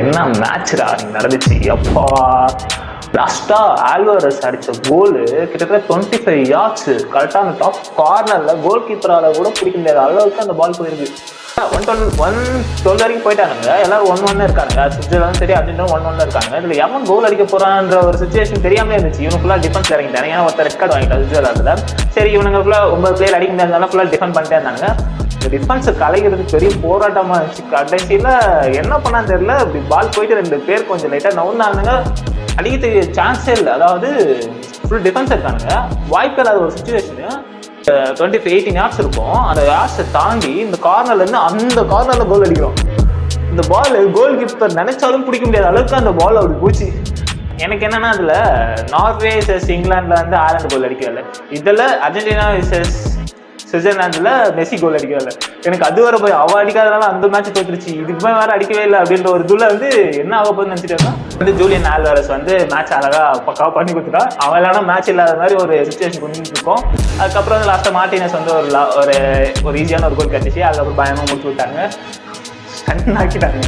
என்ன மேட்ச்டா நடந்துச்சு அப்பா. லாஸ்டா ஆல்வாரஸ் அடிச்ச கோலு கிட்டத்தட்ட 25 yards கரெக்டாக அந்த டாப் கார்னர்ல கோல் கீப்பரால கூட பிடிக்க முடியாத அளவுக்கு அந்த பால் போயிருக்கு. 112 வரைக்கும் போயிட்டானுங்க. எல்லாரும் 1-1 இருக்காங்க. சுவிட்சர்லாந்து சரி அர்ஜென்டினா 1-1 இருக்காங்க. இதுல எவன் கோல் அடிக்க போறான்ற ஒரு சுச்சுவேஷன் தெரியாமலே இருந்துச்சு. இவனுக்கு ஃபுல்லா டிஃபென்ஸ் இறங்கிட்டாங்க. ஏன்னா ஒருத்தர் ரெட் கார்டு வாங்கிட்டாங்க சுவிட்சர்லாந்துல. சரி இவனுங்க ஃபுல்லா 9 பிளேயர் அடிக்க முடியாதனால ஃபுல்லா டிஃபெண்ட் பண்ணிட்டே இருந்தாங்க. இந்த டிஃபென்ஸை கலைகிறதுக்கு பெரிய போராட்டமா இருந்துச்சு. கடைசியில என்ன பண்ணான்னு தெரியல, இப்படி பால் போயிட்டு 2 பேர் கொஞ்சம் லைட்டா நவுந்தானுங்க. அடிக்கிறதுக்கு சான்ஸே இல்லை. அதாவது ஃபுல் டிஃபென்ஸ் இருக்கானுங்க. வாய்ப்பு இல்லாத ஒரு சுச்சுவேஷனு. 18 yards இருக்கும். அந்த யார்ஸை தாண்டி இந்த கார்னர்ல இருந்து அந்த கார்னர்ல கோல் அடிக்கிறோம். இந்த பால் கோல் கீப்பர் நினைச்சாலும் பிடிக்க முடியாத அளவுக்கு அந்த பால் அப்படி போச்சு. எனக்கு என்னன்னா அதுல நார்வே vs இங்கிலாந்துல வந்து ஆலண்ட் கோல் அடிக்கல, இதுல அர்ஜென்டினா vs சுவிட்சர்லாந்துல மெஸ்ஸி கோல் அடிக்கல. எனக்கு அது வர போய் அவ அடிக்காதனால அந்த மேட்ச் தோத்துருச்சு. இதுக்கு வேற அடிக்கவே இல்லை அப்படின்ற ஒரு இதுல வந்து என்ன ஆக போகுதுன்னு நினைச்சிட்டேன்னா வந்து ஜூலியன் ஆல்வாரஸ் வந்து மேட்ச் அழகா பக்காவா பண்ணி கொடுத்துட்டா. அவன் இல்லைனா மேட்ச் இல்லாத மாதிரி ஒரு சுச்சுவேஷன் கொண்டு இருக்கோம். அதுக்கப்புறம் வந்து லாஸ்ட்டாக மார்டினஸ் வந்து ஒரு ஈஸியான ஒரு கோல் கட்டிச்சு. அதுக்கப்புறம் பயமா முடிச்சு விட்டாங்க, ஸ்டன் ஆக்கிட்டாங்க.